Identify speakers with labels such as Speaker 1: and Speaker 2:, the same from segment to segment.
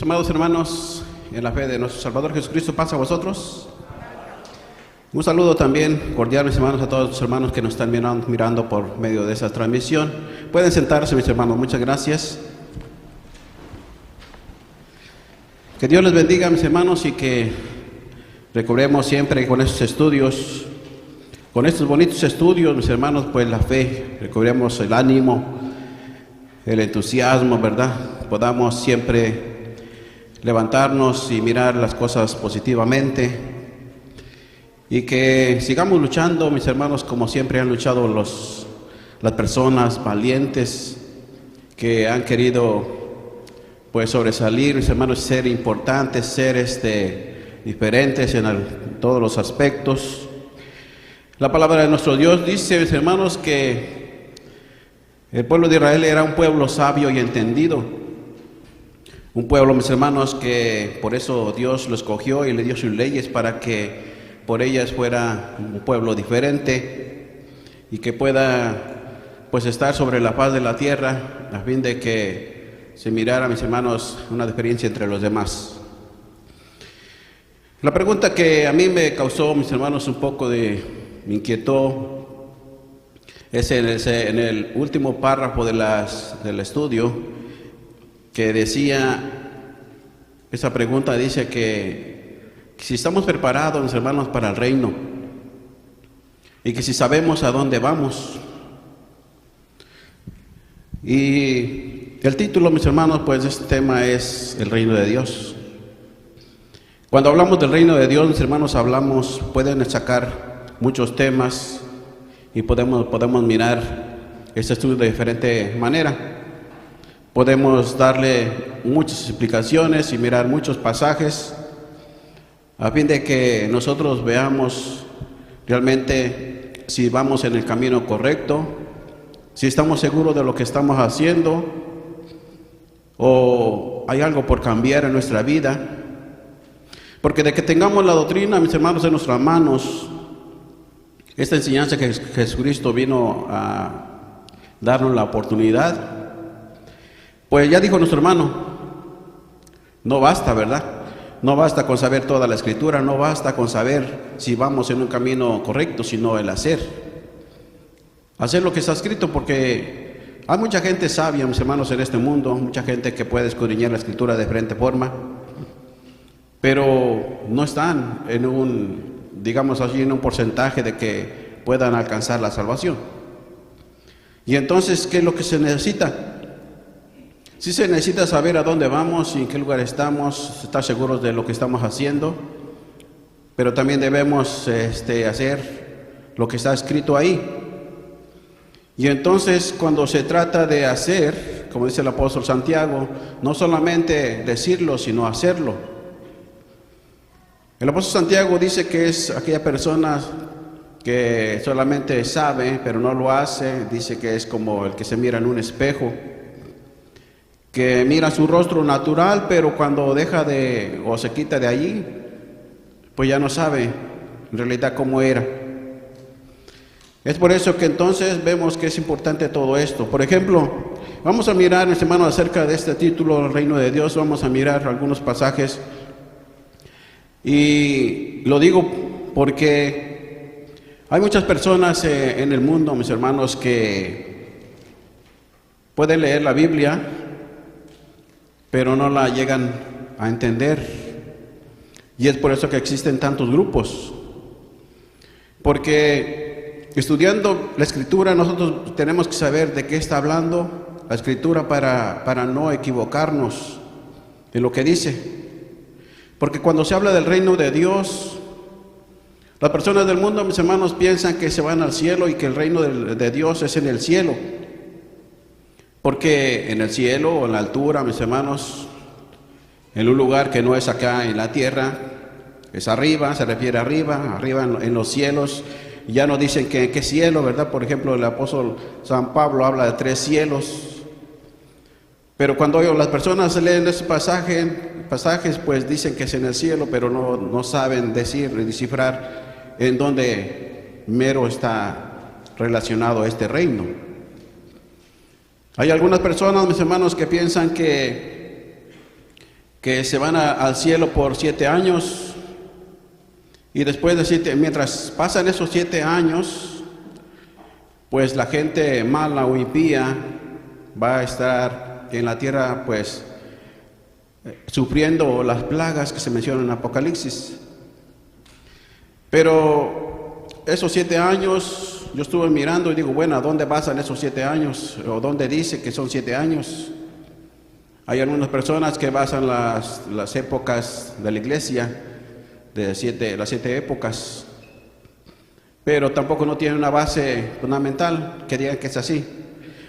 Speaker 1: Mis amados hermanos, en la fe de nuestro Salvador Jesucristo, paz a vosotros. Un saludo también cordial, mis hermanos, a todos los hermanos que nos están mirando por medio de esa transmisión. Pueden sentarse, mis hermanos, muchas gracias. Que Dios les bendiga, mis hermanos, y que recobremos siempre con estos estudios, con estos bonitos estudios, mis hermanos, pues la fe, recobremos el ánimo, el entusiasmo, ¿verdad? Podamos siempre levantarnos y mirar las cosas positivamente y que sigamos luchando, mis hermanos, como siempre han luchado las personas valientes que han querido pues sobresalir, mis hermanos, ser importantes, ser diferentes en todos los aspectos. La palabra de nuestro Dios dice, mis hermanos, que el pueblo de Israel era un pueblo sabio y entendido. Un pueblo, mis hermanos, que por eso Dios lo escogió y le dio sus leyes para que por ellas fuera un pueblo diferente y que pueda pues estar sobre la faz de la tierra a fin de que se mirara, mis hermanos, una diferencia entre los demás. La pregunta que a mí me causó, mis hermanos, un poco me inquietó, es en el último párrafo del estudio, que decía, esa pregunta dice que si estamos preparados, mis hermanos, para el reino, y que si sabemos a dónde vamos. Y el título, mis hermanos, pues de este tema es el reino de Dios. Cuando hablamos del reino de Dios, mis hermanos, pueden sacar muchos temas y podemos mirar este estudio de diferente manera. Podemos darle muchas explicaciones y mirar muchos pasajes a fin de que nosotros veamos realmente si vamos en el camino correcto, si estamos seguros de lo que estamos haciendo o hay algo por cambiar en nuestra vida. Porque de que tengamos la doctrina, mis hermanos, en nuestras manos, esta enseñanza que Jesucristo vino a darnos la oportunidad, pues ya dijo nuestro hermano, no basta, ¿verdad? No basta con saber toda la Escritura, no basta con saber si vamos en un camino correcto, sino el hacer. Hacer lo que está escrito, porque hay mucha gente sabia, mis hermanos, en este mundo, mucha gente que puede escudriñar la Escritura de diferente forma, pero no están digamos así, en un porcentaje de que puedan alcanzar la salvación. Y entonces, ¿qué es lo que se necesita? Sí se necesita saber a dónde vamos y en qué lugar estamos, estar seguros de lo que estamos haciendo, pero también debemos hacer lo que está escrito ahí. Y entonces, cuando se trata de hacer, como dice el apóstol Santiago, no solamente decirlo, sino hacerlo. El apóstol Santiago dice que es aquella persona que solamente sabe, pero no lo hace. Dice que es como el que se mira en un espejo, que mira su rostro natural, pero cuando deja o se quita de allí, pues ya no sabe en realidad cómo era. Es por eso que entonces vemos que es importante todo esto. Por ejemplo, vamos a mirar, mis hermanos, acerca de este título, el reino de Dios. Vamos a mirar algunos pasajes. Y lo digo porque hay muchas personas en el mundo, mis hermanos, que pueden leer la Biblia, pero no la llegan a entender. Y es por eso que existen tantos grupos. Porque estudiando la Escritura, nosotros tenemos que saber de qué está hablando la Escritura para no equivocarnos en lo que dice. Porque cuando se habla del reino de Dios, las personas del mundo, mis hermanos, piensan que se van al cielo y que el reino de Dios es en el cielo. Porque en el cielo o en la altura, mis hermanos, en un lugar que no es acá en la tierra, es arriba, se refiere arriba en los cielos. Ya no dicen que en qué cielo, ¿verdad? Por ejemplo, el apóstol San Pablo habla de 3 cielos. Pero cuando las personas leen esos pasajes, pues dicen que es en el cielo, pero no saben decir y descifrar en dónde mero está relacionado este reino. Hay algunas personas, mis hermanos, que piensan que que se van al cielo por 7 años, y después de mientras pasan esos 7 años, pues la gente mala o impía va a estar en la tierra, pues sufriendo las plagas que se mencionan en Apocalipsis. Pero esos 7 años, yo estuve mirando y digo, bueno, ¿a dónde pasan esos 7 años? ¿O dónde dice que son 7 años? Hay algunas personas que basan las épocas de la iglesia, de las 7 épocas, pero tampoco no tienen una base fundamental que digan que es así.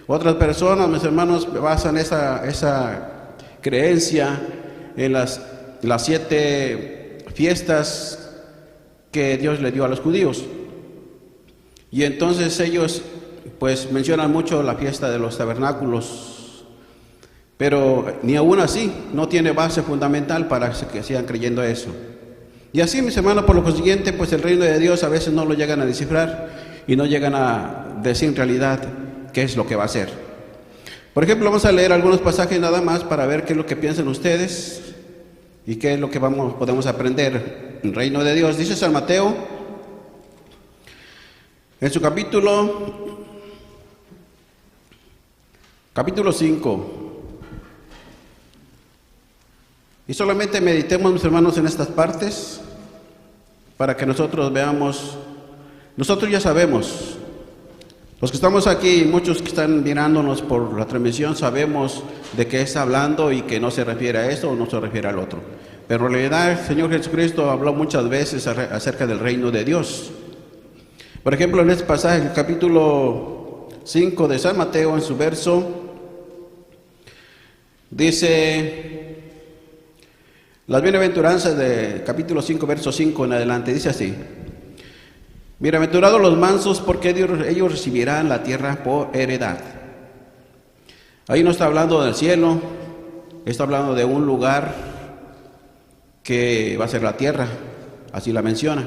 Speaker 1: Otras personas, mis hermanos, basan esa creencia en las 7 fiestas que Dios le dio a los judíos. Y entonces ellos pues mencionan mucho la fiesta de los tabernáculos, pero ni aún así no tiene base fundamental para que sigan creyendo eso. Y así, mis hermanos, por lo consiguiente, pues el reino de Dios a veces no lo llegan a descifrar y no llegan a decir en realidad qué es lo que va a ser. Por ejemplo, vamos a leer algunos pasajes nada más para ver qué es lo que piensan ustedes y qué es lo que podemos aprender en el reino de Dios. Dice San Mateo, en su capítulo 5, y solamente meditemos, mis hermanos, en estas partes para que nosotros veamos. Nosotros ya sabemos, los que estamos aquí, muchos que están mirándonos por la transmisión, sabemos de qué está hablando y que no se refiere a esto o no se refiere al otro. Pero en realidad el Señor Jesucristo habló muchas veces acerca del reino de Dios. Por ejemplo, en este pasaje, el capítulo 5 de San Mateo, en su verso, dice, las bienaventuranzas de capítulo 5, verso 5 en adelante, dice así: bienaventurados los mansos, porque ellos recibirán la tierra por heredad. Ahí no está hablando del cielo, está hablando de un lugar que va a ser la tierra, así la menciona.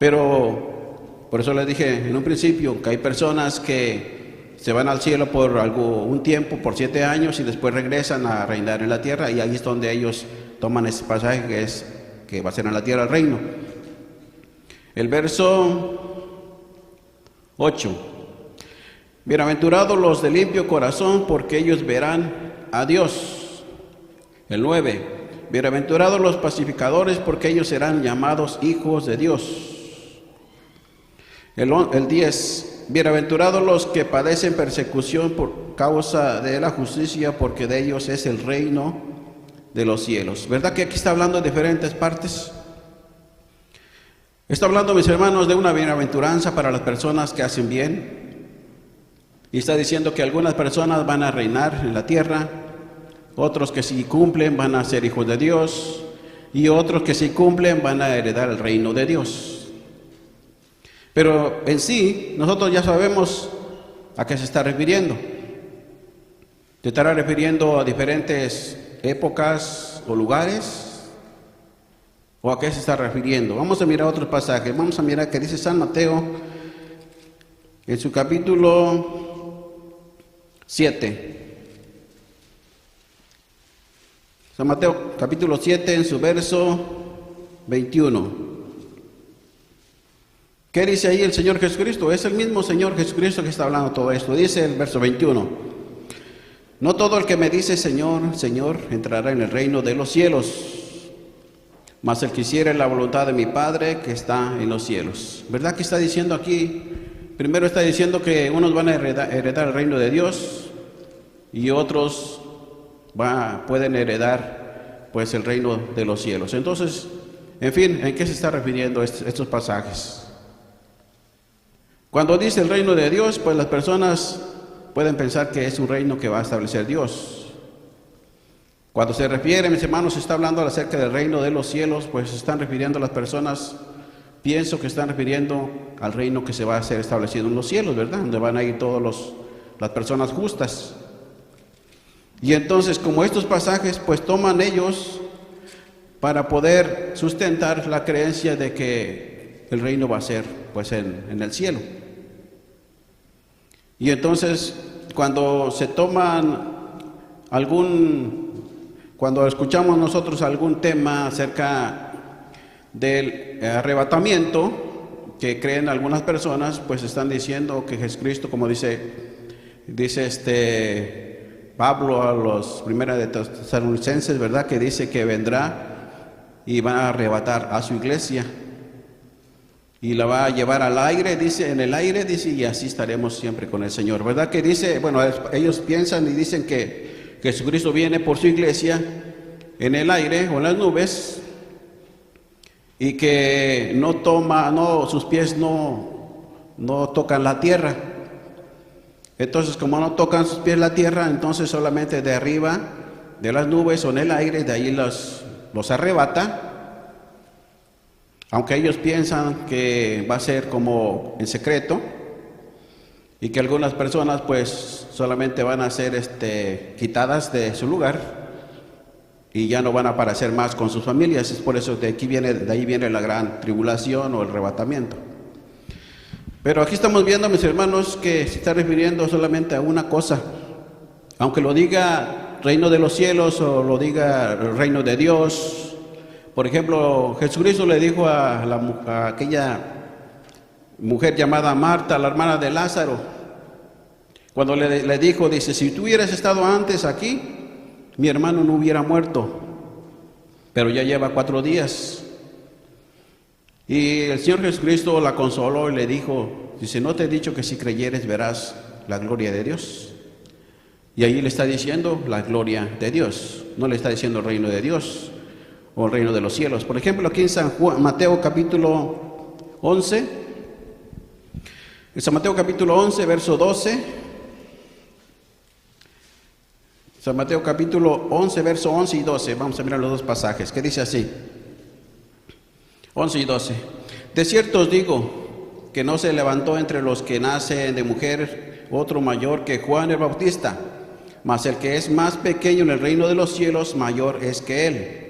Speaker 1: Pero por eso les dije en un principio que hay personas que se van al cielo por un tiempo, por 7 años, y después regresan a reinar en la tierra, y ahí es donde ellos toman ese pasaje que va a ser en la tierra el reino. El verso 8: bienaventurados los de limpio corazón, porque ellos verán a Dios. El 9: bienaventurados los pacificadores, porque ellos serán llamados hijos de Dios. El 10: bienaventurados los que padecen persecución por causa de la justicia, porque de ellos es el reino de los cielos. ¿Verdad que aquí está hablando de diferentes partes? Está hablando, mis hermanos, de una bienaventuranza para las personas que hacen bien. Y está diciendo que algunas personas van a reinar en la tierra, otros que si cumplen van a ser hijos de Dios, y otros que si cumplen van a heredar el reino de Dios. Pero en sí, nosotros ya sabemos a qué se está refiriendo. ¿Se estará refiriendo a diferentes épocas o lugares? ¿O a qué se está refiriendo? Vamos a mirar otros pasajes. Vamos a mirar que dice San Mateo en su capítulo 7. San Mateo capítulo 7 en su verso 21. ¿Qué dice ahí el Señor Jesucristo? Es el mismo Señor Jesucristo que está hablando todo esto. Dice el verso 21: no todo el que me dice Señor, Señor, entrará en el reino de los cielos, mas el que hiciere la voluntad de mi Padre que está en los cielos. ¿Verdad que está diciendo aquí? Primero está diciendo que unos van a heredar el reino de Dios y otros pueden heredar pues el reino de los cielos. Entonces, en fin, ¿en qué se está refiriendo estos pasajes? Cuando dice el reino de Dios, pues las personas pueden pensar que es un reino que va a establecer Dios. Cuando se refiere, mis hermanos, se está hablando acerca del reino de los cielos, pues se están refiriendo a las personas, pienso que están refiriendo al reino que se va a ser establecido en los cielos, ¿verdad? Donde van a ir todas las personas justas. Y entonces, como estos pasajes, pues toman ellos para poder sustentar la creencia de que el reino va a ser pues en el cielo. Y entonces, cuando se toman algún Cuando escuchamos nosotros algún tema acerca del arrebatamiento, que creen algunas personas, pues están diciendo que Jesucristo, como dice Pablo a los primeros de Tesalonicenses, ¿verdad? Que dice que vendrá y va a arrebatar a su iglesia y la va a llevar al aire, dice, en el aire, dice, y así estaremos siempre con el Señor, ¿verdad? Que dice, bueno, ellos piensan y dicen que Jesucristo viene por su iglesia en el aire o en las nubes y que sus pies no tocan la tierra. Entonces, como no tocan sus pies la tierra, entonces solamente de arriba, de las nubes o en el aire, de ahí los arrebata. Aunque ellos piensan que va a ser como en secreto y que algunas personas pues solamente van a ser quitadas de su lugar y ya no van a aparecer más con sus familias. Es por eso de ahí viene la gran tribulación o el arrebatamiento. Pero aquí estamos viendo, mis hermanos, que se está refiriendo solamente a una cosa. Aunque lo diga reino de los cielos o lo diga reino de Dios. Por ejemplo, Jesucristo le dijo a aquella mujer llamada Marta, la hermana de Lázaro, cuando le dijo, dice, si tú hubieras estado antes aquí, mi hermano no hubiera muerto, pero ya lleva 4 días. Y el Señor Jesucristo la consoló y le dijo, dice, ¿no te he dicho que si creyeres verás la gloria de Dios? Y ahí le está diciendo la gloria de Dios, no le está diciendo el reino de Dios o el reino de los cielos. Por ejemplo, aquí en Mateo capítulo 11, en San Mateo capítulo 11, verso 12, San Mateo capítulo 11, verso 11 y 12, vamos a mirar los dos pasajes, que dice así, 11 y 12, de cierto os digo, que no se levantó entre los que nacen de mujer otro mayor que Juan el Bautista, mas el que es más pequeño en el reino de los cielos, mayor es que él.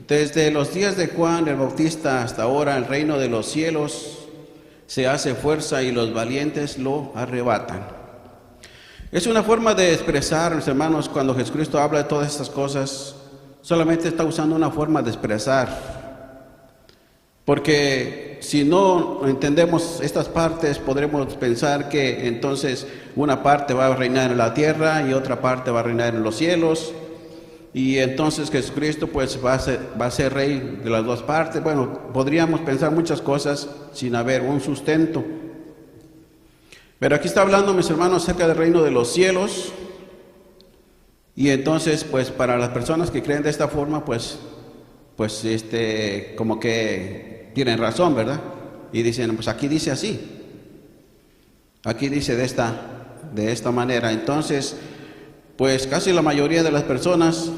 Speaker 1: Desde los días de Juan el Bautista hasta ahora el reino de los cielos se hace fuerza y los valientes lo arrebatan. Es una forma de expresar, mis hermanos, cuando Jesucristo habla de todas estas cosas, solamente está usando una forma de expresar. Porque si no entendemos estas partes, podremos pensar que entonces una parte va a reinar en la tierra y otra parte va a reinar en los cielos. Y entonces Jesucristo pues va a ser rey de las dos partes. Bueno, podríamos pensar muchas cosas sin haber un sustento. Pero aquí está hablando, mis hermanos, acerca del reino de los cielos. Y entonces, pues para las personas que creen de esta forma, pues como que tienen razón, ¿verdad? Y dicen, pues aquí dice así. Aquí dice de esta manera. Entonces, pues casi la mayoría de las personas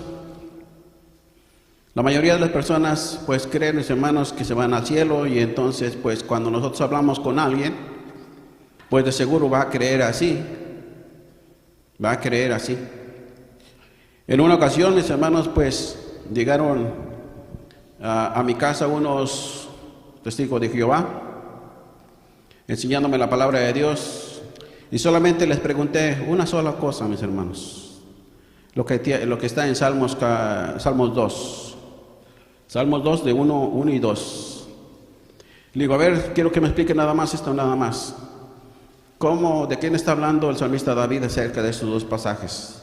Speaker 1: pues creen, mis hermanos, que se van al cielo, y entonces pues cuando nosotros hablamos con alguien, pues de seguro va a creer así. En una ocasión, mis hermanos, pues llegaron a mi casa unos testigos de Jehová, enseñándome la palabra de Dios, y solamente les pregunté una sola cosa, mis hermanos. Lo que está en Salmos 2. Salmos 2 de 1 y 2. Le digo, a ver, quiero que me explique nada más esto, nada más. ¿De quién está hablando el salmista David acerca de estos dos pasajes?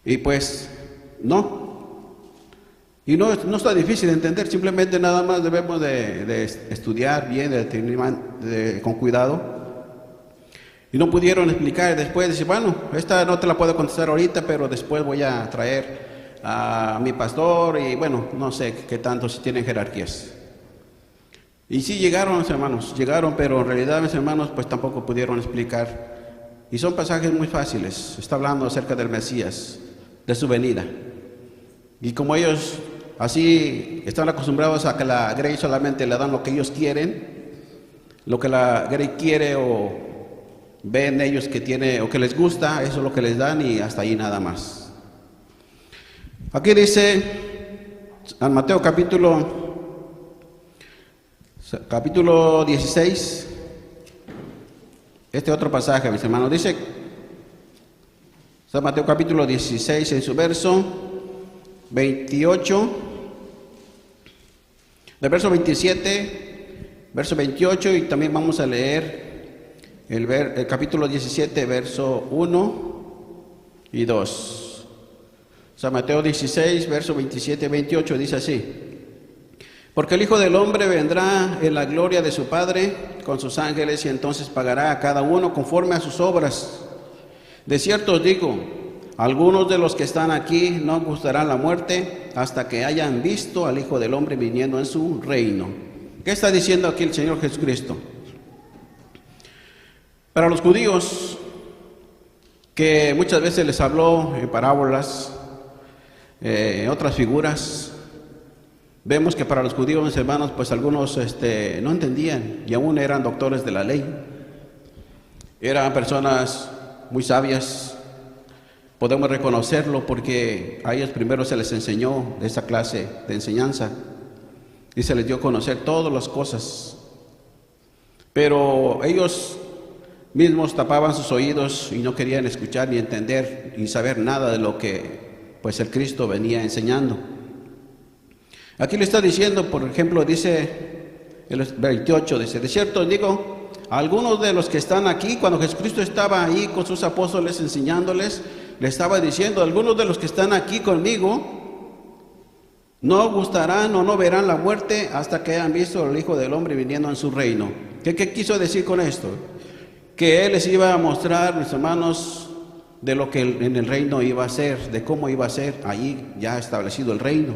Speaker 1: Y pues, no. Y no está difícil de entender, simplemente nada más debemos de estudiar bien, con cuidado. Y no pudieron explicar, después decir, bueno, esta no te la puedo contestar ahorita, pero después voy a traer a mi pastor y bueno, no sé qué tanto, si tienen jerarquías. Y sí llegaron, mis hermanos, pero en realidad, mis hermanos, pues tampoco pudieron explicar. Y son pasajes muy fáciles, está hablando acerca del Mesías, de su venida. Y como ellos así están acostumbrados a que la Grey solamente le dan lo que ellos quieren, lo que la Grey quiere o ven ellos que tiene o que les gusta, eso es lo que les dan y hasta ahí nada más. Aquí dice en Mateo capítulo 16, este otro pasaje, mis hermanos, dice San Mateo capítulo 16 en su verso 28, del verso 27, verso 28, y también vamos a leer el capítulo 17, verso 1 y 2. San Mateo 16, verso 27 y 28 dice así: porque el Hijo del Hombre vendrá en la gloria de su Padre con sus ángeles, y entonces pagará a cada uno conforme a sus obras. De cierto os digo, algunos de los que están aquí no gustarán la muerte hasta que hayan visto al Hijo del Hombre viniendo en su reino. ¿Qué está diciendo aquí el Señor Jesucristo? Para los judíos, que muchas veces les habló en parábolas, otras figuras, vemos que para los judíos, mis hermanos, pues algunos no entendían y aún eran doctores de la ley. Eran personas muy sabias, podemos reconocerlo porque a ellos primero se les enseñó esa clase de enseñanza y se les dio a conocer todas las cosas, pero ellos mismos tapaban sus oídos y no querían escuchar ni entender ni saber nada de lo que pues el Cristo venía enseñando. Aquí le está diciendo, por ejemplo, dice el 28, dice: de cierto digo, algunos de los que están aquí, cuando Jesucristo estaba ahí con sus apóstoles enseñándoles, le estaba diciendo: algunos de los que están aquí conmigo no gustarán o no verán la muerte hasta que hayan visto al Hijo del Hombre viniendo en su reino. ¿Qué quiso decir con esto? Que Él les iba a mostrar, mis hermanos, de lo que en el reino iba a ser, de cómo iba a ser allí ya establecido el reino,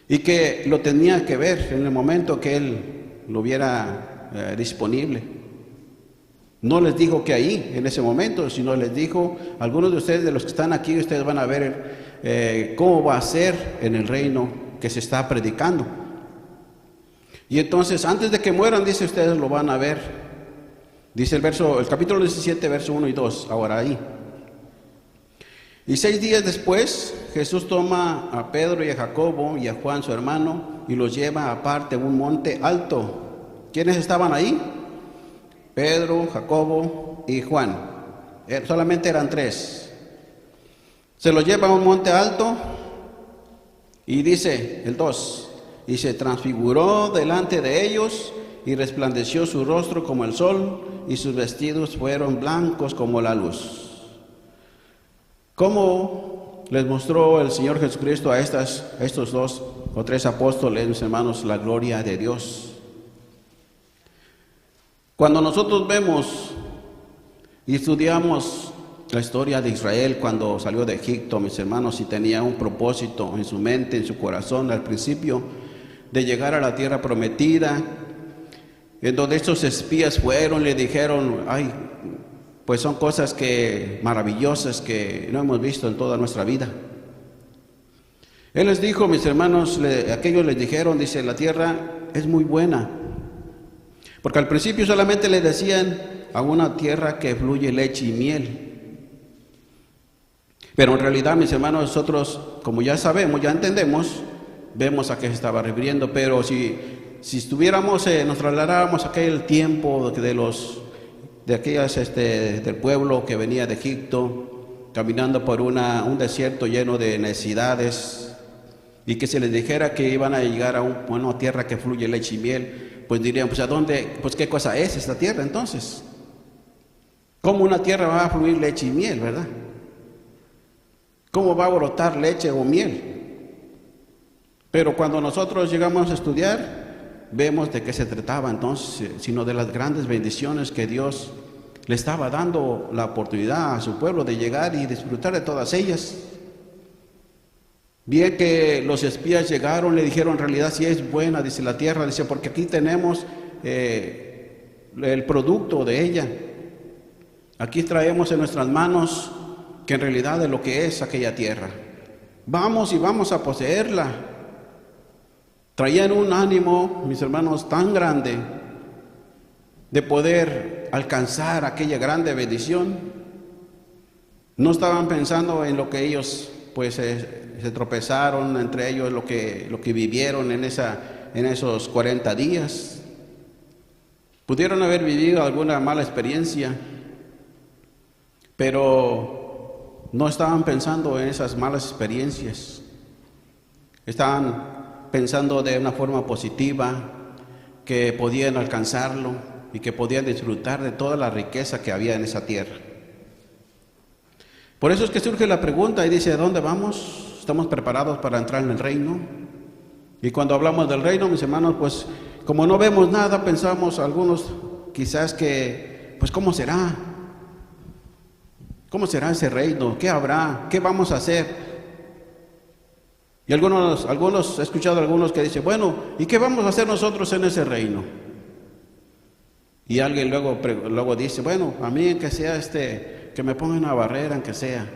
Speaker 1: y que lo tenía que ver en el momento que Él lo viera disponible. No les dijo que ahí, en ese momento, sino les dijo: algunos de ustedes, de los que están aquí, ustedes van a ver cómo va a ser en el reino que se está predicando. Y entonces, antes de que mueran, dice, ustedes lo van a ver. Dice el capítulo 17, verso 1 y 2, ahora ahí. Y 6 días después, Jesús toma a Pedro y a Jacobo y a Juan, su hermano, y los lleva aparte a un monte alto. ¿Quiénes estaban ahí? Pedro, Jacobo y Juan. Solamente eran 3. Se los lleva a un monte alto y dice el 2, y se transfiguró delante de ellos y resplandeció su rostro como el sol y sus vestidos fueron blancos como la luz. ¿Cómo les mostró el Señor Jesucristo a estos 2 o 3 apóstoles, mis hermanos, la gloria de Dios? Cuando nosotros vemos y estudiamos la historia de Israel cuando salió de Egipto, mis hermanos, y tenía un propósito en su mente, en su corazón, al principio, de llegar a la tierra prometida, en donde estos espías fueron, le dijeron: ay, pues son cosas maravillosas que no hemos visto en toda nuestra vida. Él les dijo, mis hermanos, aquellos les dijeron, dice: la tierra es muy buena. Porque al principio solamente le decían a una tierra que fluye leche y miel. Pero en realidad, mis hermanos, nosotros, como ya sabemos, ya entendemos, vemos a qué se estaba refiriendo. Pero si estuviéramos, nos trasladáramos a aquel tiempo del pueblo que venía de Egipto, caminando por un desierto lleno de necesidades, y que se les dijera que iban a llegar a una tierra que fluye leche y miel, pues dirían: pues ¿a dónde? Pues ¿qué cosa es esta tierra entonces? ¿Cómo una tierra va a fluir leche y miel, verdad? ¿Cómo va a brotar leche o miel? Pero cuando nosotros llegamos a estudiar, vemos de qué se trataba entonces, sino de las grandes bendiciones que Dios le estaba dando la oportunidad a su pueblo de llegar y disfrutar de todas ellas. Bien que los espías llegaron, le dijeron: en realidad sí es buena, dice, la tierra, dice, porque aquí tenemos el producto de ella. Aquí traemos en nuestras manos que en realidad es lo que es aquella tierra. Vamos y vamos a poseerla. Traían un ánimo, mis hermanos, tan grande de poder alcanzar aquella grande bendición. No estaban pensando en lo que ellos pues se tropezaron, entre ellos lo que vivieron en esos 40 días. Pudieron haber vivido alguna mala experiencia, pero no estaban pensando en esas malas experiencias. Estaban pensando de una forma positiva, que podían alcanzarlo y que podían disfrutar de toda la riqueza que había en esa tierra. Por eso es que surge la pregunta y dice, ¿a dónde vamos? ¿Estamos preparados para entrar en el reino? Y cuando hablamos del reino, mis hermanos, pues como no vemos nada, pensamos algunos quizás que, pues ¿cómo será? ¿Cómo será ese reino? ¿Qué habrá? ¿Qué vamos a hacer? Y algunos he escuchado a algunos que dicen, bueno, ¿y qué vamos a hacer nosotros en ese reino? Y alguien luego dice, bueno, a mí que sea que me pongan una barrera, aunque sea,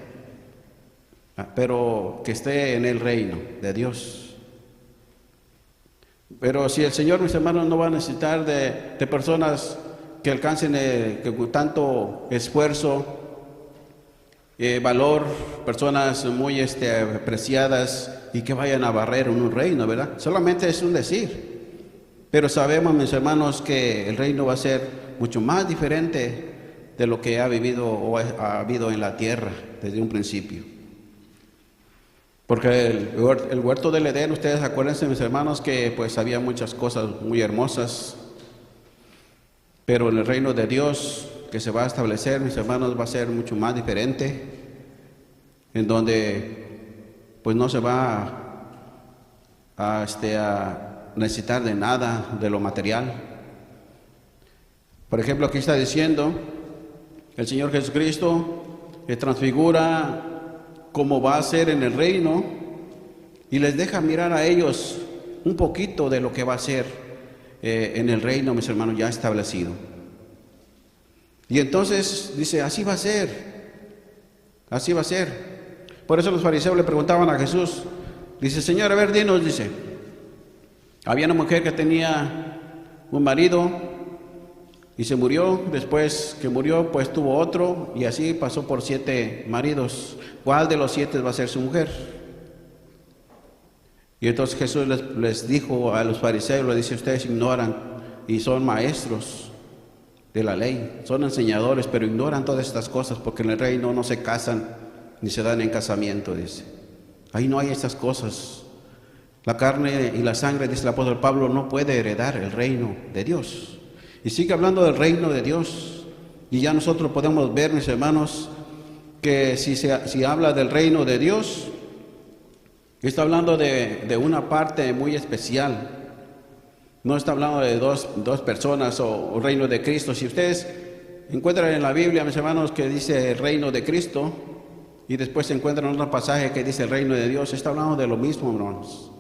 Speaker 1: pero que esté en el reino de Dios. Pero si el Señor, mis hermanos, no va a necesitar de personas que alcancen que con tanto esfuerzo, valor, personas muy apreciadas y que vayan a barrer en un reino, ¿verdad? Solamente es un decir. Pero sabemos, mis hermanos, que el reino va a ser mucho más diferente de lo que ha vivido o ha habido en la tierra desde un principio. Porque el huerto del Edén, ustedes acuérdense, mis hermanos, que pues había muchas cosas muy hermosas, pero en el reino de Dios que se va a establecer, mis hermanos, va a ser mucho más diferente, en donde pues no se va a necesitar de nada de lo material. Por ejemplo, aquí está diciendo el Señor Jesucristo que transfigura cómo va a ser en el reino y les deja mirar a ellos un poquito de lo que va a ser en el reino, mis hermanos, ya establecido. Y entonces dice, así va a ser, así va a ser. Por eso los fariseos le preguntaban a Jesús, dice, Señor, a ver, dinos, dice, había una mujer que tenía un marido y se murió, después que murió, pues tuvo otro, y así pasó por 7 maridos. ¿Cuál de los 7 va a ser su mujer? Y entonces Jesús les dijo a los fariseos, le dice, ustedes ignoran y son maestros de la ley, son enseñadores, pero ignoran todas estas cosas, porque en el reino no se casan ni se dan en casamiento, dice. Ahí no hay estas cosas. La carne y la sangre, dice el apóstol Pablo, no puede heredar el reino de Dios. Y sigue hablando del reino de Dios. Y ya nosotros podemos ver, mis hermanos, que si habla del reino de Dios, está hablando de una parte muy especial. No está hablando de dos personas o reino de Cristo. Si ustedes encuentran en la Biblia, mis hermanos, que dice el reino de Cristo, y después se encuentran otro pasaje que dice el reino de Dios, está hablando de lo mismo, hermanos.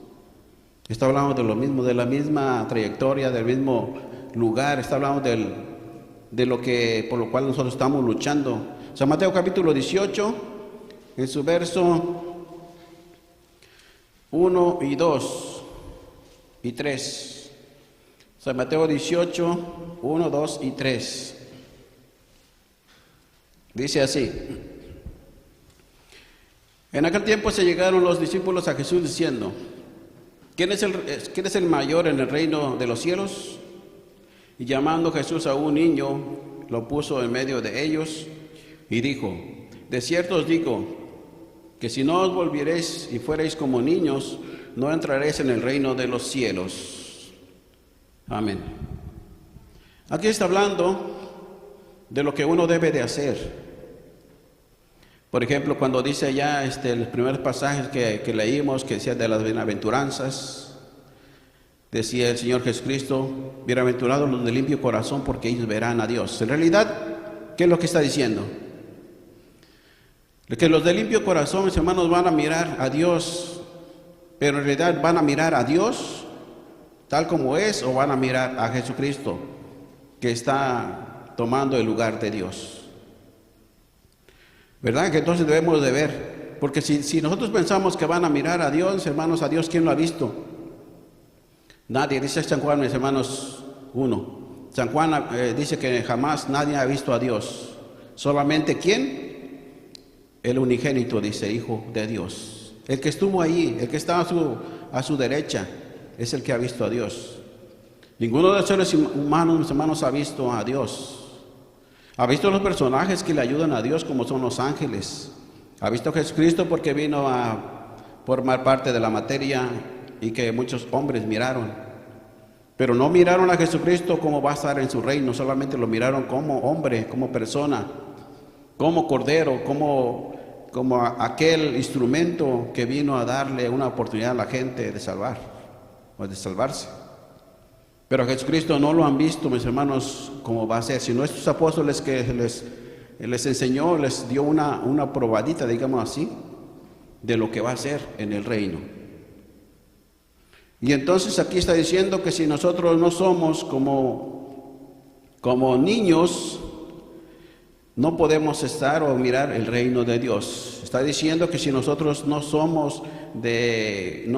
Speaker 1: Está hablando de lo mismo, de la misma trayectoria, del mismo lugar. Está hablando de lo que, por lo cual nosotros estamos luchando. San Mateo capítulo 18, en su verso 1 y 2 y 3. San Mateo 18, 1, 2 y 3. Dice así. En aquel tiempo se llegaron los discípulos a Jesús diciendo, ¿quién es el mayor en el reino de los cielos? Y llamando Jesús a un niño, lo puso en medio de ellos y dijo, de cierto os digo, que si no os volviereis y fuereis como niños, no entraréis en el reino de los cielos. Amén. Aquí está hablando de lo que uno debe de hacer. Por ejemplo, cuando dice ya los primeros pasajes que leímos, que decía de las bienaventuranzas, decía el Señor Jesucristo, bienaventurados los de limpio corazón, porque ellos verán a Dios. En realidad, ¿qué es lo que está diciendo? Que los de limpio corazón, mis hermanos, van a mirar a Dios, pero en realidad van a mirar a Dios tal como es, o van a mirar a Jesucristo, que está tomando el lugar de Dios. ¿Verdad? Que entonces debemos de ver, porque si nosotros pensamos que van a mirar a Dios, hermanos, a Dios, ¿quién lo ha visto? Nadie. Dice San Juan, mis hermanos, 1. San Juan dice que jamás nadie ha visto a Dios. Solamente ¿quién? El unigénito, dice, Hijo de Dios. El que estuvo ahí, el que estaba a su derecha, es el que ha visto a Dios. Ninguno de los seres humanos, mis hermanos, ha visto a Dios. Ha visto los personajes que le ayudan a Dios, como son los ángeles. ¿Ha visto Jesucristo? Porque vino a formar parte de la materia y que muchos hombres miraron. Pero no miraron a Jesucristo como va a estar en su reino, solamente lo miraron como hombre, como persona, como cordero, como aquel instrumento que vino a darle una oportunidad a la gente de salvar o de salvarse. Pero a Jesucristo no lo han visto, mis hermanos, como va a ser. Si nuestros apóstoles que les enseñó, les dio una probadita, digamos así, de lo que va a ser en el reino. Y entonces aquí está diciendo que si nosotros no somos como niños, no podemos estar o mirar el reino de Dios. Está diciendo que si nosotros no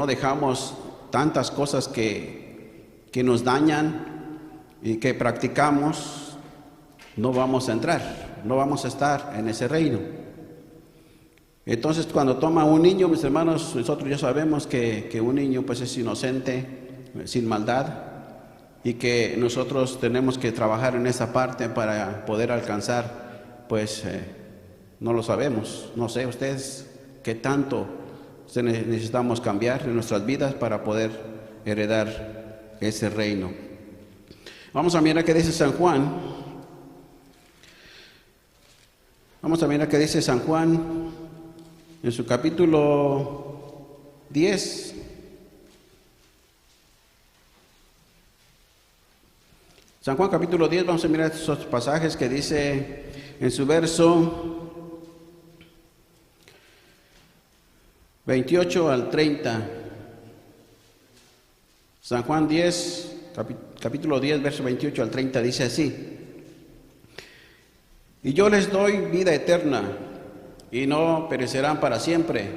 Speaker 1: dejamos tantas cosas que nos dañan y que practicamos, no vamos a entrar, no vamos a estar en ese reino. Entonces, cuando toma un niño, mis hermanos, nosotros ya sabemos que un niño pues es inocente, sin maldad, y que nosotros tenemos que trabajar en esa parte para poder alcanzar, pues no lo sabemos. No sé ustedes qué tanto necesitamos cambiar en nuestras vidas para poder heredar ese reino. Vamos a mirar qué dice San Juan. Vamos a mirar qué dice San Juan en su capítulo 10. San Juan capítulo 10, vamos a mirar esos pasajes que dice en su verso 28 al 30. San Juan 10, capítulo 10, verso 28 al 30, dice así: y yo les doy vida eterna, y no perecerán para siempre,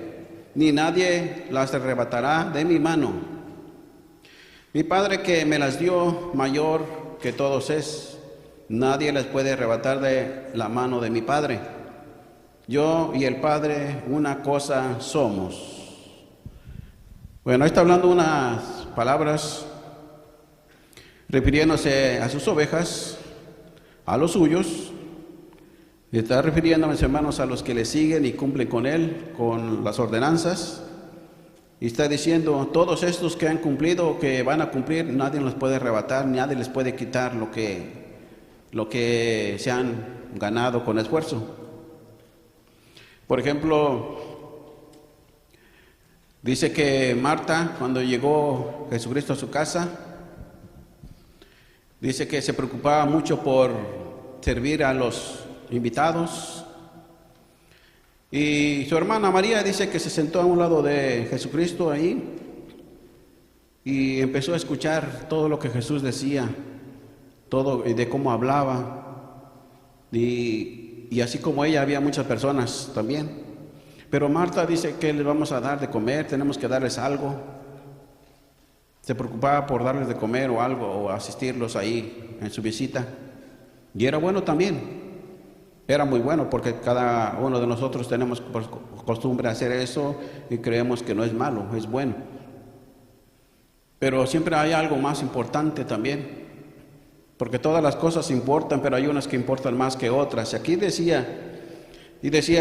Speaker 1: ni nadie las arrebatará de mi mano. Mi Padre que me las dio, mayor que todos es, nadie las puede arrebatar de la mano de mi Padre. Yo y el Padre una cosa somos. Bueno, ahí está hablando unas palabras refiriéndose a sus ovejas, a los suyos. Y está refiriendo, mis hermanos, a los que le siguen y cumplen con él, con las ordenanzas. Y está diciendo, todos estos que han cumplido, que van a cumplir, nadie los puede arrebatar, nadie les puede quitar lo que se han ganado con esfuerzo. Por ejemplo, dice que Marta, cuando llegó Jesucristo a su casa, dice que se preocupaba mucho por servir a los invitados, y su hermana María dice que se sentó a un lado de Jesucristo ahí y empezó a escuchar todo lo que Jesús decía, todo y de cómo hablaba, y así como ella había muchas personas también. Pero Marta dice que les vamos a dar de comer, tenemos que darles algo. Se preocupaba por darles de comer o algo, o asistirlos ahí en su visita, y era bueno también. Era muy bueno, porque cada uno de nosotros tenemos por costumbre hacer eso y creemos que no es malo, es bueno. Pero siempre hay algo más importante también, porque todas las cosas importan, pero hay unas que importan más que otras. Aquí decía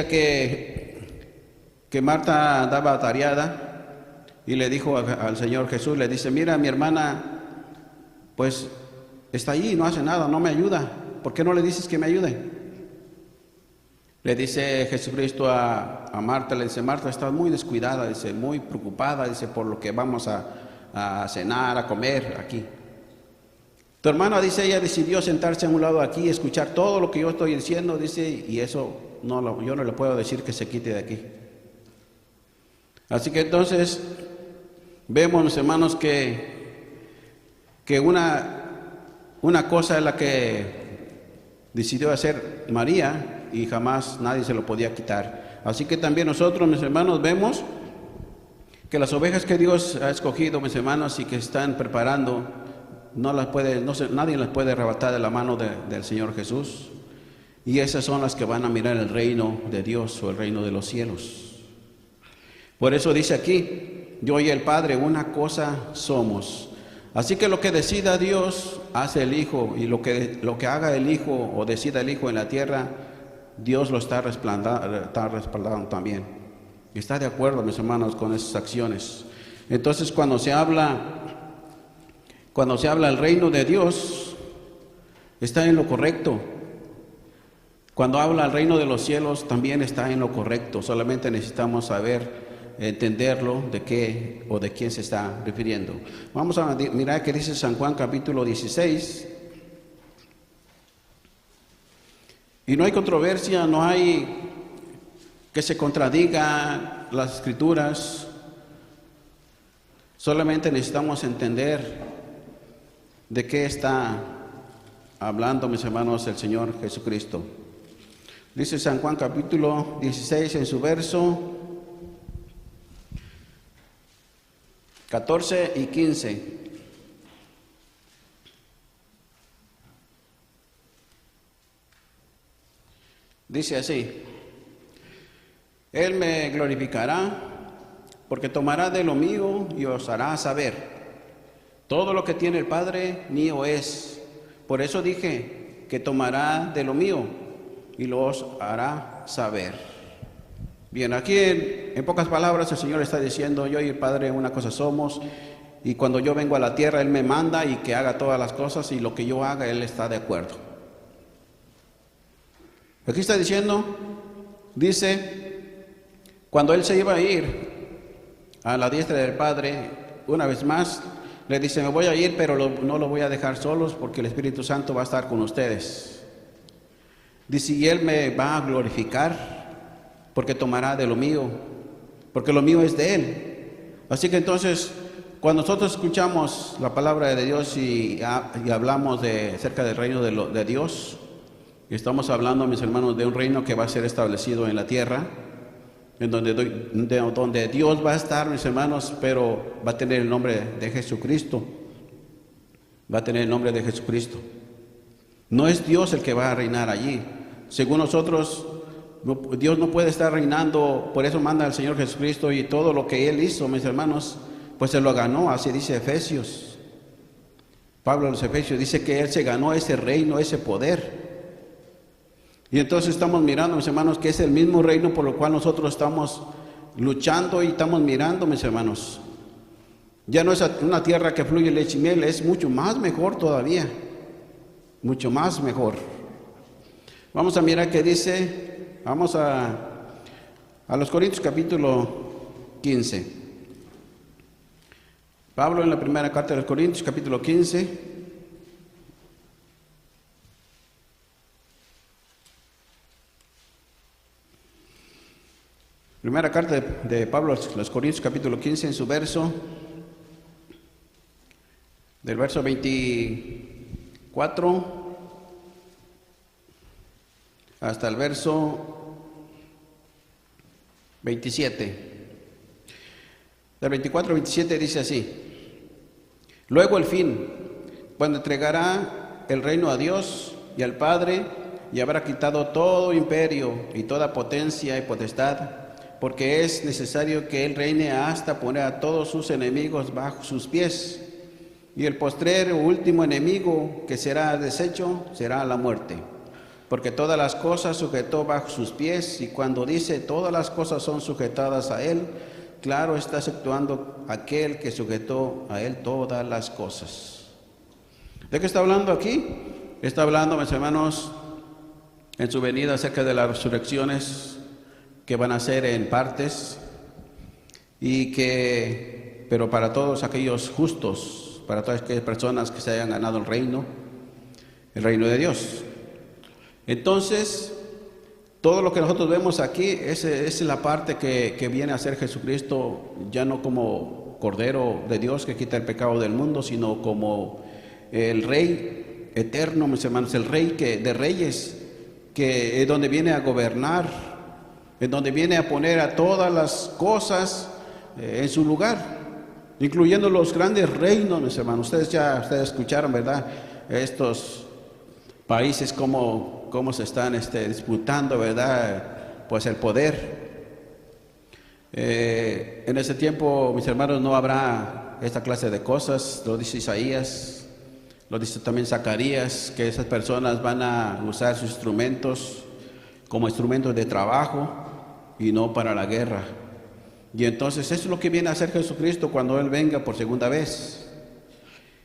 Speaker 1: que Marta andaba atareada y le dijo al Señor Jesús, le dice: mira, mi hermana pues está allí, no hace nada, no me ayuda, ¿por qué no le dices que me ayude? Le dice Jesucristo a Marta, le dice: Marta, estás muy descuidada, dice, muy preocupada, dice, por lo que vamos a cenar, a comer aquí. Tu hermana, dice, ella decidió sentarse a un lado aquí y escuchar todo lo que yo estoy diciendo, dice, y eso yo no le puedo decir que se quite de aquí. Así que entonces vemos, mis hermanos, que una cosa es la que decidió hacer María, y jamás nadie se lo podía quitar. Así que también nosotros, mis hermanos, vemos que las ovejas que Dios ha escogido, mis hermanos, y que están preparando, nadie las puede arrebatar de la mano del Señor Jesús. Y esas son las que van a mirar el reino de Dios, o el reino de los cielos. Por eso dice aquí: yo y el Padre una cosa somos. Así que lo que decida Dios, hace el Hijo, y lo que haga el Hijo o decida el Hijo en la tierra, Dios lo está respaldando también. Está de acuerdo, mis hermanos, con esas acciones. Entonces, cuando se habla del reino de Dios, está en lo correcto. Cuando habla el reino de los cielos, también está en lo correcto. Solamente necesitamos saber, entenderlo, de qué o de quién se está refiriendo. Vamos a mirar qué dice San Juan capítulo 16. Y no hay controversia, no hay que se contradiga las escrituras. Solamente necesitamos entender de qué está hablando, mis hermanos, el Señor Jesucristo. Dice San Juan capítulo 16 en su verso 14 y 15. Dice así: Él me glorificará, porque tomará de lo mío y os hará saber. Todo lo que tiene el Padre mío es. Por eso dije que tomará de lo mío y los hará saber. Bien, aquí en pocas palabras el Señor está diciendo: yo y el Padre una cosa somos, y cuando yo vengo a la tierra Él me manda y que haga todas las cosas, y lo que yo haga Él está de acuerdo. Aquí está diciendo, dice, cuando Él se iba a ir a la diestra del Padre, una vez más, le dice: me voy a ir, pero no lo voy a dejar solos, porque el Espíritu Santo va a estar con ustedes. Dice: y Él me va a glorificar, porque tomará de lo mío, porque lo mío es de Él. Así que entonces, cuando nosotros escuchamos la palabra de Dios y hablamos acerca del reino de Dios, estamos hablando, mis hermanos, de un reino que va a ser establecido en la tierra, en donde Dios va a estar, mis hermanos, pero va a tener el nombre de Jesucristo. Va a tener el nombre de Jesucristo. No es Dios el que va a reinar allí. Según nosotros, Dios no puede estar reinando, por eso manda al Señor Jesucristo, y todo lo que Él hizo, mis hermanos, pues se lo ganó, así dice Efesios. Pablo a los Efesios dice que Él se ganó ese reino, ese poder. Y entonces estamos mirando, mis hermanos, que es el mismo reino por lo cual nosotros estamos luchando y estamos mirando, mis hermanos. Ya no es una tierra que fluye leche y miel, es mucho más mejor todavía. Mucho más mejor. Vamos a mirar qué dice. Vamos a los Corintios capítulo 15. Pablo en la primera carta de los Corintios capítulo 15. Primera carta de Pablo a los Corintios capítulo 15 en su verso, del verso 24 hasta el verso 27. Del 24 al 27 dice así: luego el fin, cuando entregará el reino a Dios y al Padre, y habrá quitado todo imperio y toda potencia y potestad, porque es necesario que Él reine hasta poner a todos sus enemigos bajo sus pies. Y el postrer o último enemigo que será deshecho será la muerte. Porque todas las cosas sujetó bajo sus pies, y cuando dice todas las cosas son sujetadas a Él, claro está exceptuando aquel que sujetó a Él todas las cosas. ¿De qué está hablando aquí? Está hablando, mis hermanos, en su venida acerca de las resurrecciones que van a ser en partes, pero para todos aquellos justos, para todas aquellas personas que se hayan ganado el reino de Dios. Entonces, todo lo que nosotros vemos aquí es la parte que viene a ser Jesucristo, ya no como Cordero de Dios que quita el pecado del mundo, sino como el Rey eterno, mis hermanos, el Rey de reyes, que es donde viene a gobernar, en donde viene a poner a todas las cosas en su lugar, incluyendo los grandes reinos, mis hermanos. Ustedes escucharon, ¿verdad? Estos países cómo se están disputando, ¿verdad? Pues el poder. En ese tiempo, mis hermanos, no habrá esta clase de cosas. Lo dice Isaías, lo dice también Zacarías, que esas personas van a usar sus instrumentos como instrumentos de trabajo y no para la guerra. Y entonces eso es lo que viene a hacer Jesucristo cuando Él venga por segunda vez.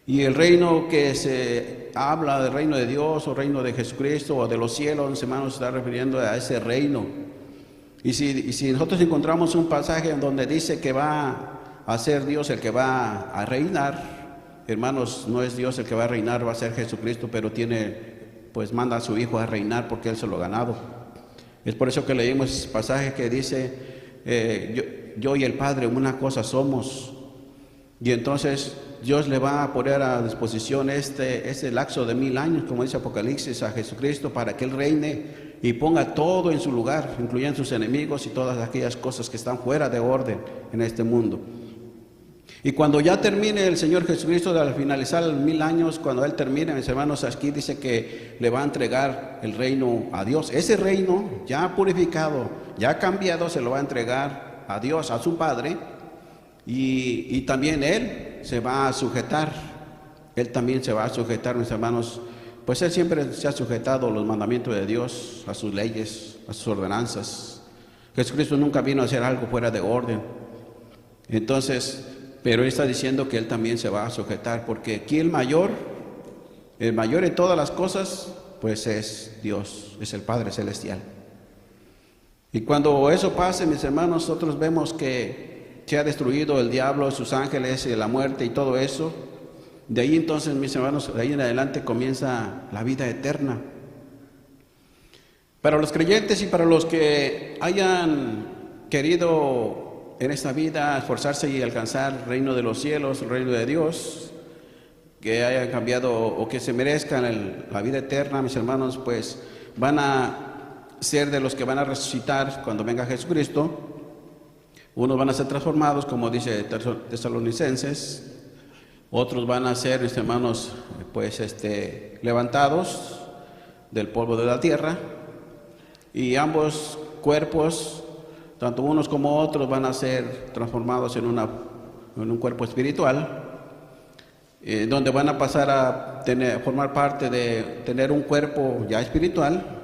Speaker 1: Y el reino que se habla del reino de Dios o reino de Jesucristo o de los cielos, hermanos, se está refiriendo a ese reino. Y si nosotros encontramos un pasaje en donde dice que va a ser Dios el que va a reinar, hermanos, no es Dios el que va a reinar, va a ser Jesucristo, pero pues manda a su Hijo a reinar porque Él se lo ha ganado. Es por eso que leímos ese pasaje que dice, yo y el Padre una cosa somos. Y entonces Dios le va a poner a disposición este lapso de 1000 años, como dice Apocalipsis, a Jesucristo para que Él reine y ponga todo en su lugar, incluyendo sus enemigos y todas aquellas cosas que están fuera de orden en este mundo. Y cuando ya termine el Señor Jesucristo, al finalizar los 1000 años, cuando Él termine, mis hermanos, aquí dice que le va a entregar el reino a Dios. Ese reino ya purificado, ya cambiado, se lo va a entregar a Dios, a su Padre, y también Él se va a sujetar. Él también se va a sujetar, mis hermanos. Pues Él siempre se ha sujetado a los mandamientos de Dios, a sus leyes, a sus ordenanzas. Jesucristo nunca vino a hacer algo fuera de orden. Entonces, pero Él está diciendo que Él también se va a sujetar, porque aquí el mayor en todas las cosas, pues es Dios, es el Padre Celestial. Y cuando eso pase, mis hermanos, nosotros vemos que se ha destruido el diablo, sus ángeles, la muerte y todo eso. De ahí entonces, mis hermanos, de ahí en adelante comienza la vida eterna. Para los creyentes y para los que hayan querido en esta vida esforzarse y alcanzar el reino de los cielos, el reino de Dios, que hayan cambiado o que se merezcan la vida eterna, mis hermanos, pues van a ser de los que van a resucitar cuando venga Jesucristo. Unos van a ser transformados, como dice Tesalonicenses. Otros van a ser, mis hermanos, pues levantados del polvo de la tierra. Y ambos cuerpos, tanto unos como otros, van a ser transformados en un cuerpo espiritual, donde van a pasar a formar parte de tener un cuerpo ya espiritual.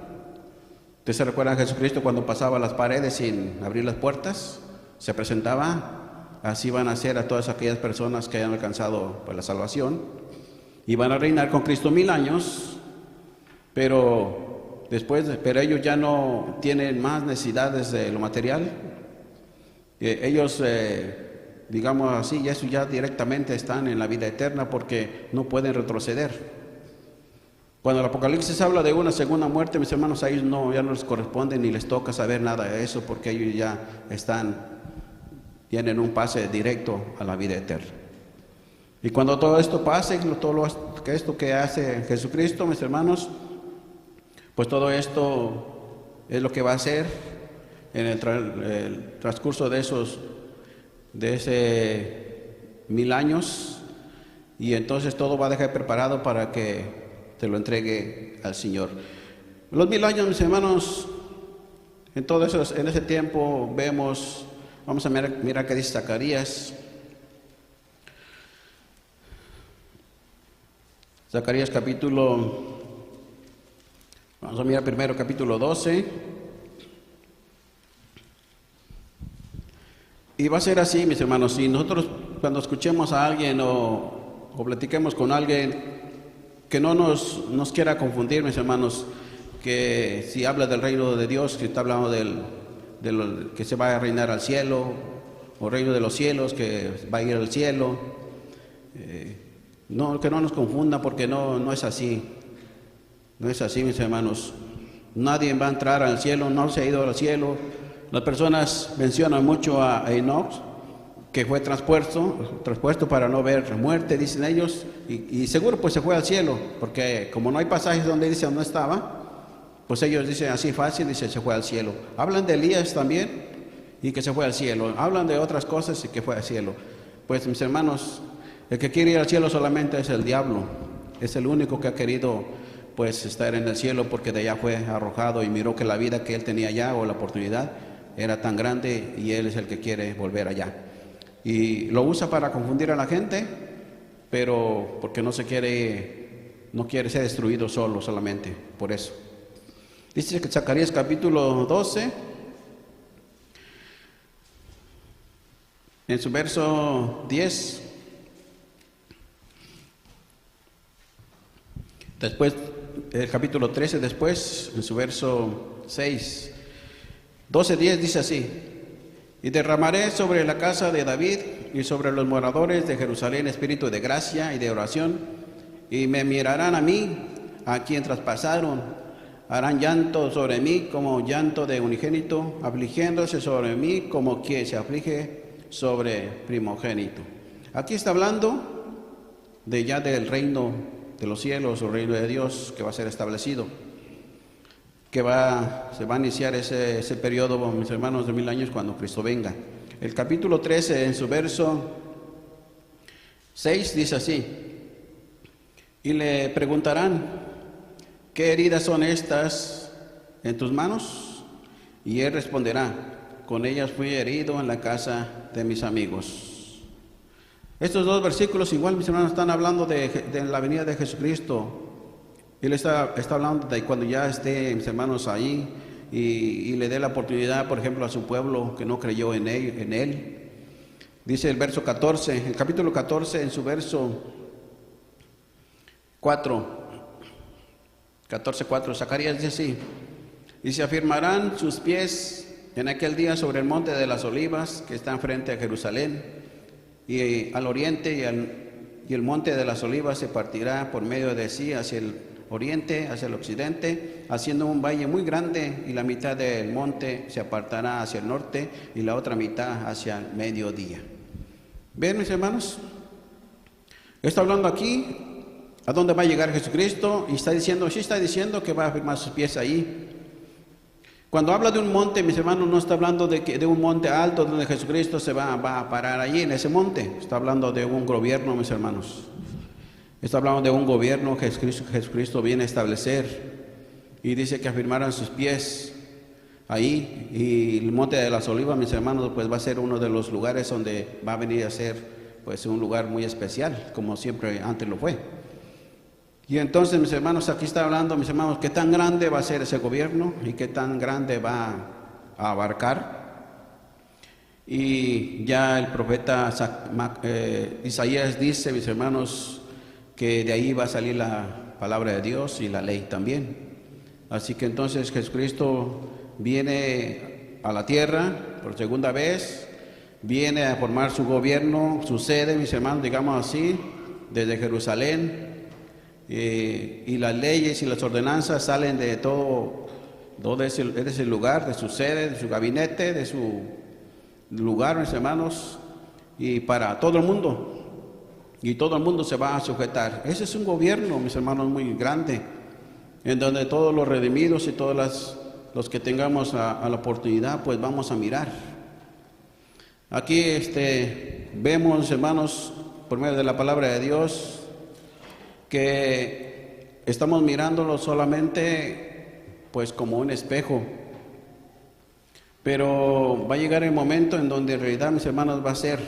Speaker 1: ¿Ustedes se recuerdan a Jesucristo cuando pasaba las paredes sin abrir las puertas? Se presentaba. Así van a ser a todas aquellas personas que hayan alcanzado pues, la salvación, y van a reinar con Cristo 1000 años, pero ellos ya no tienen más necesidades de lo material. Ellos, digamos así, ya directamente están en la vida eterna porque no pueden retroceder. Cuando el Apocalipsis habla de una segunda muerte, mis hermanos, a ellos ya no les corresponde ni les toca saber nada de eso, porque ellos ya tienen un pase directo a la vida eterna. Y cuando todo esto pase, todo esto que hace Jesucristo, mis hermanos, pues todo esto es lo que va a hacer en el transcurso de ese 1000 años, y entonces todo va a dejar preparado para que te lo entregue al Señor. Los 1000 años, mis hermanos, en ese tiempo vemos. Vamos a mirar qué dice Zacarías. Zacarías vamos a mirar primero capítulo 12. Y va a ser así, mis hermanos, si nosotros cuando escuchemos a alguien o platiquemos con alguien que no nos quiera confundir, mis hermanos, que si habla del reino de Dios, que está hablando que se va a reinar al cielo, o reino de los cielos, que va a ir al cielo, que no nos confunda, porque no es así. No es así, mis hermanos. Nadie va a entrar al cielo, no se ha ido al cielo. Las personas mencionan mucho a Enoch, que fue traspuesto para no ver muerte, dicen ellos, y seguro pues se fue al cielo, porque como no hay pasajes donde dice dónde estaba, pues ellos dicen así fácil, dice se fue al cielo. Hablan de Elías también y que se fue al cielo. Hablan de otras cosas y que fue al cielo. Pues mis hermanos, el que quiere ir al cielo solamente es el diablo. Es el único que ha querido pues estar en el cielo, porque de allá fue arrojado y miró que la vida que él tenía allá, o la oportunidad, era tan grande, y él es el que quiere volver allá. Y lo usa para confundir a la gente, pero porque no quiere ser destruido solamente, por eso. Dice que Zacarías capítulo 12, en su verso 10, después, el capítulo 13 después, en su verso 6, 12:10 dice así: y derramaré sobre la casa de David y sobre los moradores de Jerusalén espíritu de gracia y de oración, y me mirarán a mí, a quien traspasaron. Harán llanto sobre mí como llanto de unigénito, afligiéndose sobre mí como quien se aflige sobre primogénito. Aquí está hablando de ya del reino de los cielos, el reino de Dios que va a ser establecido, que se va a iniciar ese periodo, mis hermanos, de 1000 años cuando Cristo venga. El capítulo 13, en su verso 6, dice así: y le preguntarán: ¿qué heridas son estas en tus manos? Y él responderá: con ellas fui herido en la casa de mis amigos. Estos dos versículos igual, mis hermanos, están hablando de la venida de Jesucristo. Él está hablando de cuando ya esté, mis hermanos, ahí y le dé la oportunidad, por ejemplo, a su pueblo que no creyó en él. Dice el verso 14, el capítulo 14, en su verso 4. 14:4, Zacarías dice así: y se afirmarán sus pies en aquel día sobre el monte de las olivas que está frente a Jerusalén, y al oriente, y el monte de las olivas se partirá por medio de sí hacia el oriente, hacia el occidente, haciendo un valle muy grande, y la mitad del monte se apartará hacia el norte y la otra mitad hacia el mediodía. ¿Ven, mis hermanos? Está hablando aquí ¿a dónde va a llegar Jesucristo? Y está diciendo que va a firmar sus pies ahí. Cuando habla de un monte, mis hermanos, no está hablando de un monte alto donde Jesucristo se va a parar allí en ese monte. Está hablando de un gobierno, mis hermanos. Está hablando de un gobierno que Jesucristo viene a establecer. Y dice que afirmaran sus pies ahí. Y el monte de las olivas, mis hermanos, pues va a ser uno de los lugares donde va a venir a ser pues un lugar muy especial, como siempre antes lo fue. Y entonces, mis hermanos, aquí está hablando, mis hermanos, qué tan grande va a ser ese gobierno y qué tan grande va a abarcar. Y ya el profeta Isaías dice, mis hermanos, que de ahí va a salir la palabra de Dios y la ley también. Así que entonces Jesucristo viene a la tierra por segunda vez, viene a formar su gobierno, su sede, mis hermanos, digamos así, desde Jerusalén. Y las leyes y las ordenanzas salen de todo ese lugar, de su sede, de su gabinete, de su lugar, mis hermanos, y para todo el mundo. Y todo el mundo se va a sujetar. Ese es un gobierno, mis hermanos, muy grande, en donde todos los redimidos y todos los que tengamos a la oportunidad, pues vamos a mirar. Aquí vemos, hermanos, por medio de la palabra de Dios, que estamos mirándolo solamente pues como un espejo, pero va a llegar el momento en donde en realidad, mis hermanos, va a ser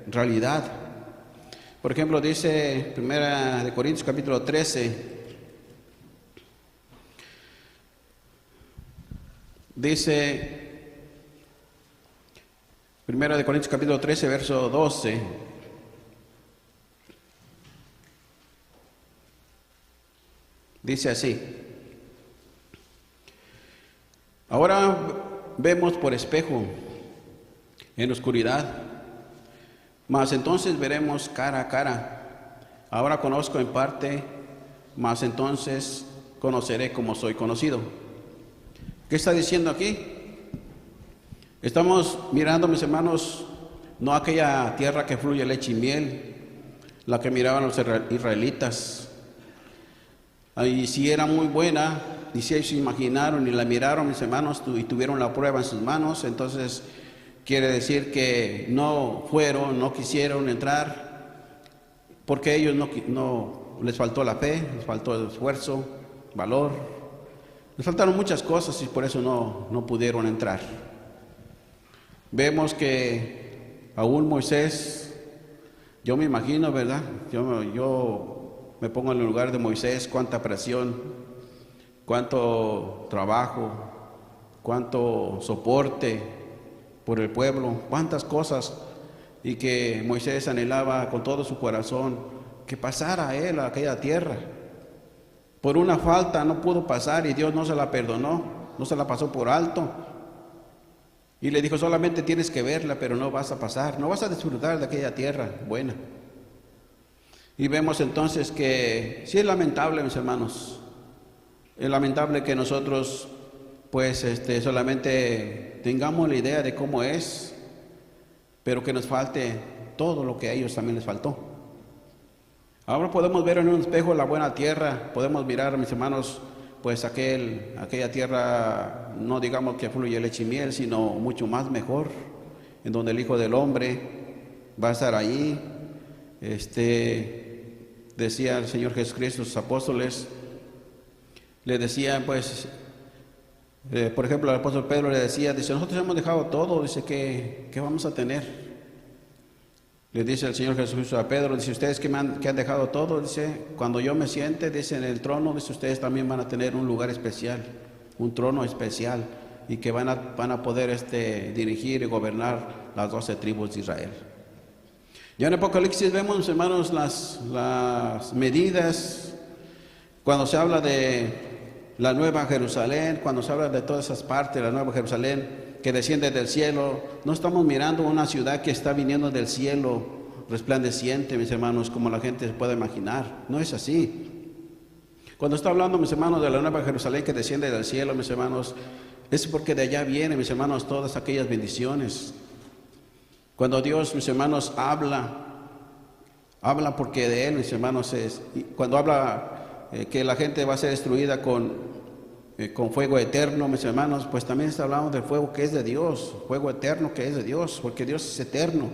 Speaker 1: realidad. Por ejemplo, dice 1 Corintios capítulo 13, dice 1 Corintios capítulo 13, verso 12: dice así: ahora vemos por espejo en oscuridad, mas entonces veremos cara a cara. Ahora conozco en parte, mas entonces conoceré como soy conocido. ¿Qué está diciendo aquí? Estamos mirando, mis hermanos, no aquella tierra que fluye leche y miel, la que miraban los israelitas. Y si era muy buena, y si ellos se imaginaron y la miraron, mis hermanos, y tuvieron la prueba en sus manos, entonces quiere decir que no quisieron entrar, porque ellos no les faltó la fe, les faltó el esfuerzo, valor, les faltaron muchas cosas y por eso no pudieron entrar. Vemos que aún Moisés, yo me imagino, ¿verdad? Yo me pongo en el lugar de Moisés, cuánta presión cuánto trabajo, cuánto soporte por el pueblo, cuántas cosas, y que Moisés anhelaba con todo su corazón que pasara a él a aquella tierra. Por una falta no pudo pasar y Dios no se la perdonó, no se la pasó por alto. Y le dijo, solamente tienes que verla, pero no vas a pasar, no vas a disfrutar de aquella tierra buena. Y vemos entonces que sí es lamentable, mis hermanos, es lamentable que nosotros pues solamente tengamos la idea de cómo es, pero que nos falte todo lo que a ellos también les faltó. Ahora podemos ver en un espejo la buena tierra, podemos mirar, mis hermanos, pues aquella tierra, no digamos que fluye leche y miel, sino mucho más mejor, en donde el Hijo del Hombre va a estar allí. Decía el Señor Jesucristo, sus apóstoles, le decían, pues, por ejemplo, el apóstol Pedro le decía, dice, nosotros hemos dejado todo, dice, ¿qué vamos a tener? Le dice el Señor Jesucristo a Pedro, dice, ustedes que han dejado todo, dice, cuando yo me siente, dice, en el trono, dice, ustedes también van a tener un lugar especial, un trono especial, y que van a poder dirigir y gobernar las 12 tribus de Israel. Ya en Apocalipsis vemos, hermanos, las medidas, cuando se habla de la Nueva Jerusalén, cuando se habla de todas esas partes de la Nueva Jerusalén que desciende del cielo, no estamos mirando una ciudad que está viniendo del cielo resplandeciente, mis hermanos, como la gente se puede imaginar. No es así. Cuando está hablando, mis hermanos, de la Nueva Jerusalén que desciende del cielo, mis hermanos, es porque de allá vienen, mis hermanos, todas aquellas bendiciones. Cuando Dios, mis hermanos, habla porque de Él, mis hermanos, cuando habla que la gente va a ser destruida con fuego eterno, mis hermanos, pues también está hablando del fuego que es de Dios, fuego eterno que es de Dios, porque Dios es eterno.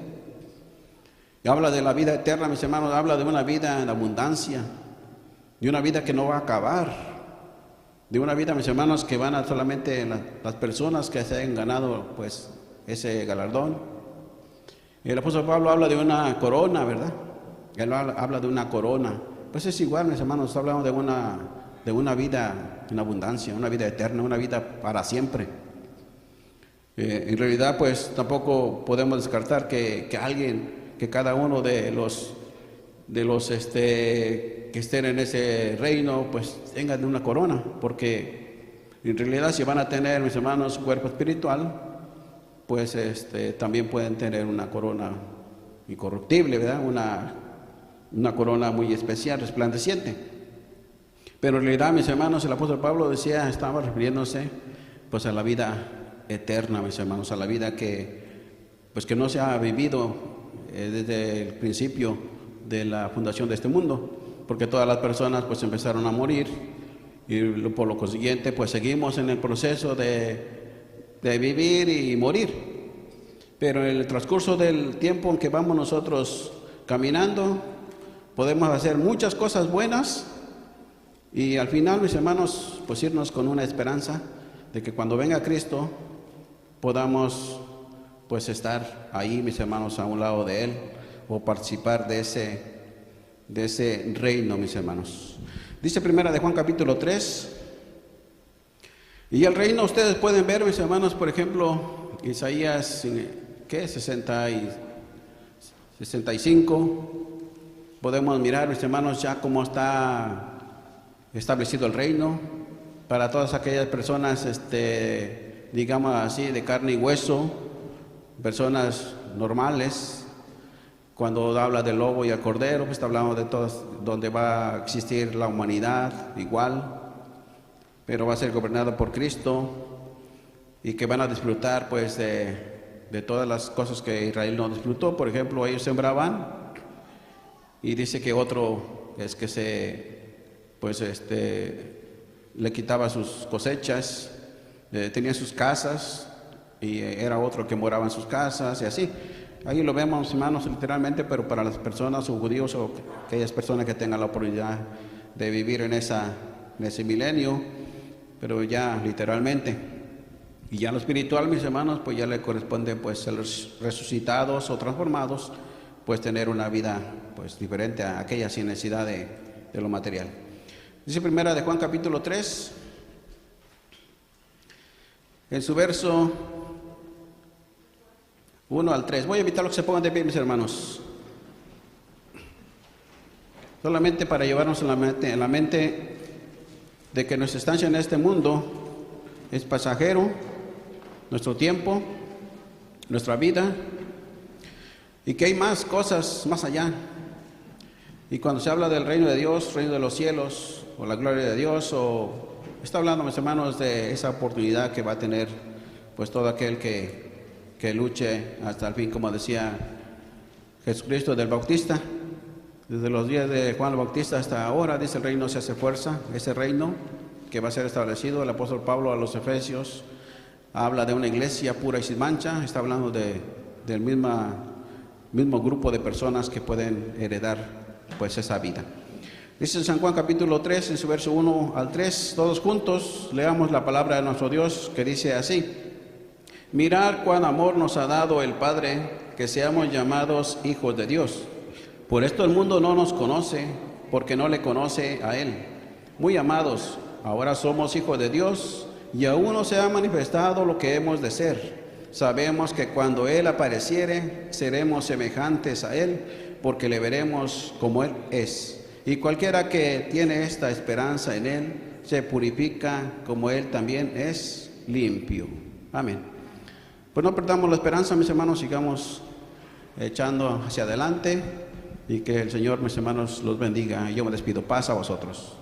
Speaker 1: Y habla de la vida eterna, mis hermanos, habla de una vida en abundancia, de una vida que no va a acabar, de una vida, mis hermanos, que van a solamente las personas que se hayan ganado, pues, ese galardón. El apóstol Pablo habla de una corona, ¿verdad? Él habla de una corona. Pues es igual, mis hermanos, está hablando de una vida en abundancia, una vida eterna, una vida para siempre. En realidad, pues tampoco podemos descartar que cada uno de los que estén en ese reino, pues tengan una corona, porque en realidad si van a tener, mis hermanos, cuerpo espiritual, pues también pueden tener una corona incorruptible, ¿verdad? Una corona muy especial, resplandeciente. Pero en realidad, mis hermanos, el apóstol Pablo decía, estaba refiriéndose pues a la vida eterna, mis hermanos, a la vida que no se ha vivido desde el principio de la fundación de este mundo, porque todas las personas pues empezaron a morir y por lo consiguiente pues seguimos en el proceso de vivir y morir. Pero en el transcurso del tiempo en que vamos nosotros caminando, podemos hacer muchas cosas buenas y al final, mis hermanos, pues irnos con una esperanza de que cuando venga Cristo podamos pues estar ahí, mis hermanos, a un lado de Él o participar de ese reino, mis hermanos. Dice primera de Juan capítulo 3, y el reino ustedes pueden ver, mis hermanos, por ejemplo, Isaías, ¿qué? 65, podemos mirar, mis hermanos, ya cómo está establecido el reino para todas aquellas personas, digamos así, de carne y hueso, personas normales. Cuando habla del lobo y el cordero, pues está hablando de todas, donde va a existir la humanidad igual, pero va a ser gobernado por Cristo y que van a disfrutar pues de todas las cosas que Israel no disfrutó. Por ejemplo, ellos sembraban y dice que otro es que le quitaba sus cosechas, tenía sus casas y era otro que moraba en sus casas y así. Ahí lo vemos, hermanos, literalmente, pero para las personas o judíos o aquellas personas que tengan la oportunidad de vivir en ese milenio, pero ya literalmente. Y ya lo espiritual, mis hermanos, pues ya le corresponde pues a los resucitados o transformados, pues tener una vida pues diferente a aquella sin necesidad de lo material. Dice primera de Juan capítulo 3, en su verso 1 al 3. Voy a invitar a que se pongan de pie, mis hermanos. Solamente para llevarnos en la mente de que nuestra estancia en este mundo es pasajero, nuestro tiempo, nuestra vida, y que hay más cosas más allá. Y cuando se habla del reino de Dios, reino de los cielos, o la gloria de Dios, o está hablando, mis hermanos, de esa oportunidad que va a tener pues todo aquel que luche hasta el fin, como decía Jesucristo del Bautista. Desde los días de Juan el Bautista hasta ahora, dice, el reino se hace fuerza. Ese reino que va a ser establecido, el apóstol Pablo a los Efesios habla de una iglesia pura y sin mancha. Está hablando del mismo grupo de personas que pueden heredar pues esa vida. Dice San Juan capítulo 3, en su verso 1 al 3, todos juntos leamos la palabra de nuestro Dios, que dice así: mirad cuán amor nos ha dado el Padre, que seamos llamados hijos de Dios. Por esto el mundo no nos conoce, porque no le conoce a Él. Muy amados, ahora somos hijos de Dios, y aún no se ha manifestado lo que hemos de ser. Sabemos que cuando Él apareciere, seremos semejantes a Él, porque le veremos como Él es. Y cualquiera que tiene esta esperanza en Él, se purifica como Él también es limpio. Amén. Pues no perdamos la esperanza, mis hermanos, sigamos echando hacia adelante, y que el Señor, mis hermanos, los bendiga. Yo me despido. Paz a vosotros.